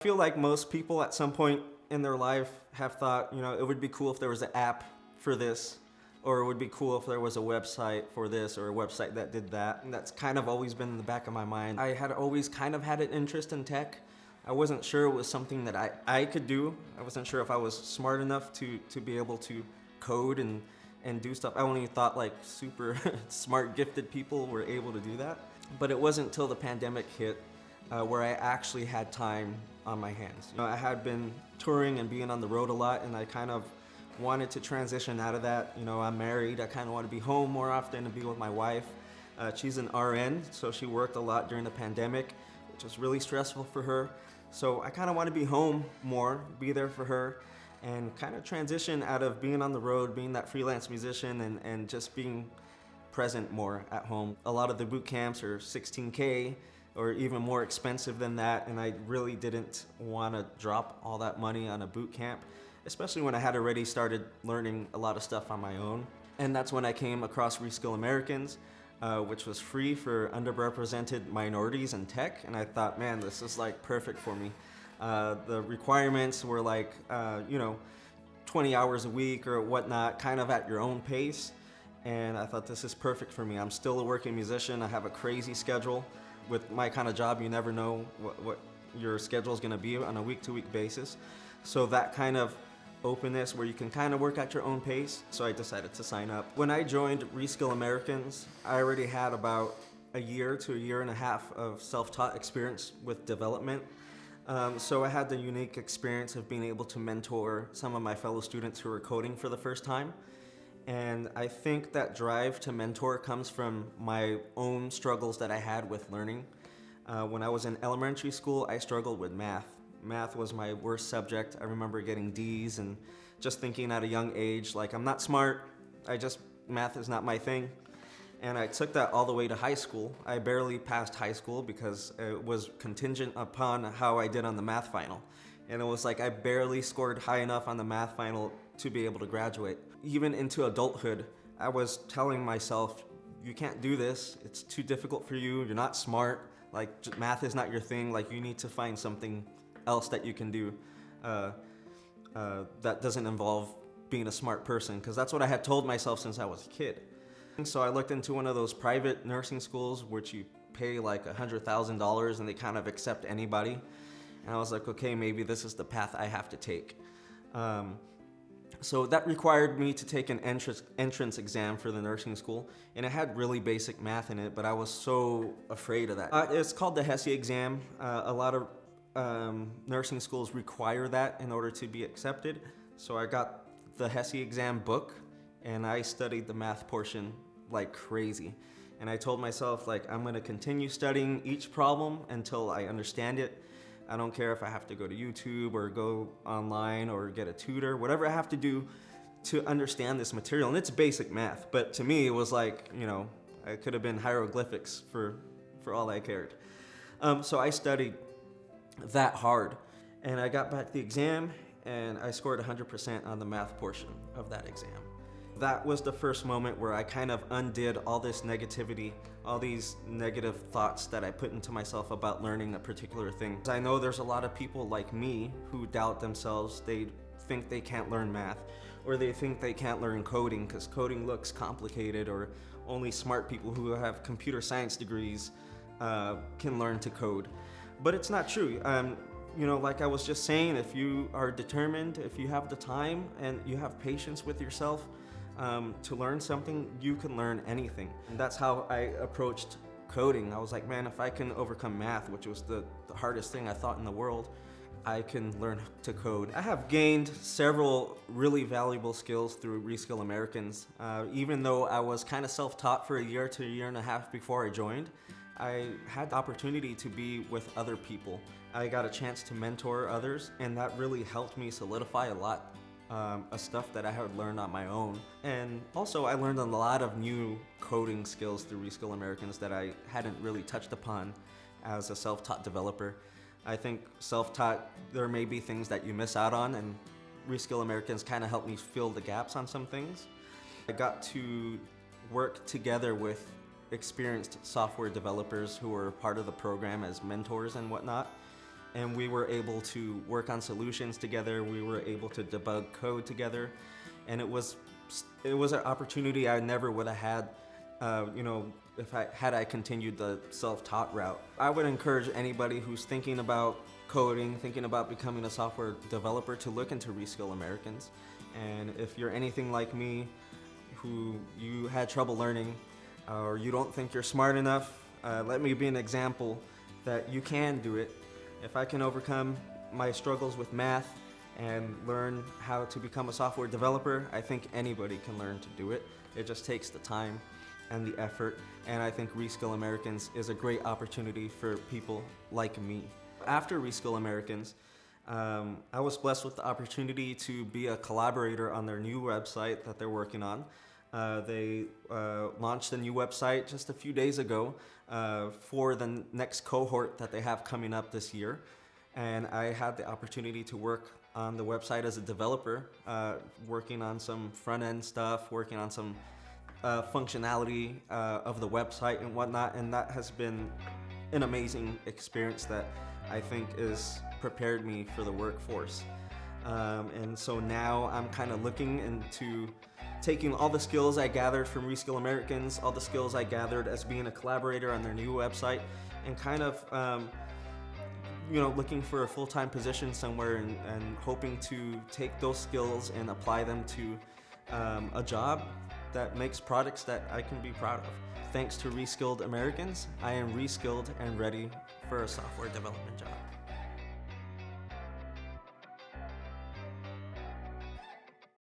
I feel like most people at some point in their life have thought, it would be cool if there was an app for this, or it would be cool if there was a website for this, or a website that did that. And that's kind of always been in the back of my mind. I had always kind of had an interest in tech. I wasn't sure it was something that I could do. I wasn't sure if I was smart enough to be able to code and do stuff. I only thought like super smart, gifted people were able to do that. But it wasn't until the pandemic hit where I actually had time on my hands. I had been touring and being on the road a lot, and I kind of wanted to transition out of that. I'm married. I kind of want to be home more often and be with my wife. She's an RN, so she worked a lot during the pandemic, which was really stressful for her. So I kind of want to be home more, be there for her, and kind of transition out of being on the road, being that freelance musician, and just being present more at home. A lot of the boot camps are $16K or even more expensive than that, and I really didn't want to drop all that money on a boot camp, especially when I had already started learning a lot of stuff on my own. And that's when I came across Reskill Americans, which was free for underrepresented minorities in tech, and I thought, man, this is like perfect for me. The requirements were like, 20 hours a week or whatnot, kind of at your own pace. And I thought, this is perfect for me. I'm still a working musician. I have a crazy schedule. With my kind of job, you never know what your schedule is going to be on a week-to-week basis. So that kind of openness where you can kind of work at your own pace. So I decided to sign up. When I joined Reskill Americans, I already had about a year to a year and a half of self-taught experience with development. So I had the unique experience of being able to mentor some of my fellow students who were coding for the first time. And I think that drive to mentor comes from my own struggles that I had with learning. When I was in elementary school, I struggled with math. Math was my worst subject. I remember getting D's and just thinking at a young age, like, I'm not smart, math is not my thing. And I took that all the way to high school. I barely passed high school because it was contingent upon how I did on the math final. And it was like I barely scored high enough on the math final to be able to graduate. Even into adulthood, I was telling myself, you can't do this, it's too difficult for you, you're not smart, like math is not your thing, like you need to find something else that you can do that doesn't involve being a smart person, because that's what I had told myself since I was a kid. So I looked into one of those private nursing schools which you pay like $100,000 and they kind of accept anybody. And I was like, okay, maybe this is the path I have to take. So that required me to take an entrance exam for the nursing school, and it had really basic math in it, but I was so afraid of that. It's called the HESI exam. A lot of nursing schools require that in order to be accepted. So I got the HESI exam book, and I studied the math portion like crazy. And I told myself, like, I'm gonna continue studying each problem until I understand it. I don't care if I have to go to YouTube or go online or get a tutor, whatever I have to do to understand this material. And it's basic math, but to me it was like, it could have been hieroglyphics for all I cared. So I studied that hard, and I got back the exam and I scored 100% on the math portion of that exam. That was the first moment where I kind of undid all this negativity, all these negative thoughts that I put into myself about learning a particular thing. I know there's a lot of people like me who doubt themselves. They think they can't learn math, or they think they can't learn coding because coding looks complicated, or only smart people who have computer science degrees can learn to code. But it's not true. Like I was just saying, if you are determined, if you have the time and you have patience with yourself, to learn something, you can learn anything. And that's how I approached coding. I was like, man, if I can overcome math, which was the hardest thing I thought in the world, I can learn to code. I have gained several really valuable skills through Reskill Americans. Even though I was kind of self-taught for a year to a year and a half before I joined, I had the opportunity to be with other people. I got a chance to mentor others, and that really helped me solidify a lot of stuff that I had learned on my own. And also I learned a lot of new coding skills through Reskill Americans that I hadn't really touched upon as a self-taught developer. I think self-taught, there may be things that you miss out on, and Reskill Americans kind of helped me fill the gaps on some things. I got to work together with experienced software developers who were part of the program as mentors and whatnot. and we were able to work on solutions together. We were able to debug code together, and it was an opportunity I never would have had, if I continued the self-taught route. I would encourage anybody who's thinking about coding, thinking about becoming a software developer, to look into Reskill Americans. And if you're anything like me, who you had trouble learning, or you don't think you're smart enough, let me be an example that you can do it. If I can overcome my struggles with math and learn how to become a software developer, I think anybody can learn to do it. It just takes the time and the effort, and I think Reskill Americans is a great opportunity for people like me. After Reskill Americans, I was blessed with the opportunity to be a collaborator on their new website that they're working on. They launched a new website just a few days ago for the next cohort that they have coming up this year. And I had the opportunity to work on the website as a developer, working on some front-end stuff, working on some functionality of the website and whatnot. And that has been an amazing experience that I think is prepared me for the workforce. And so now I'm kind of looking into taking all the skills I gathered from Reskill Americans, all the skills I gathered as being a collaborator on their new website, and kind of looking for a full-time position somewhere, and hoping to take those skills and apply them to a job that makes products that I can be proud of. Thanks to Reskill Americans, I am reskilled and ready for a software development job.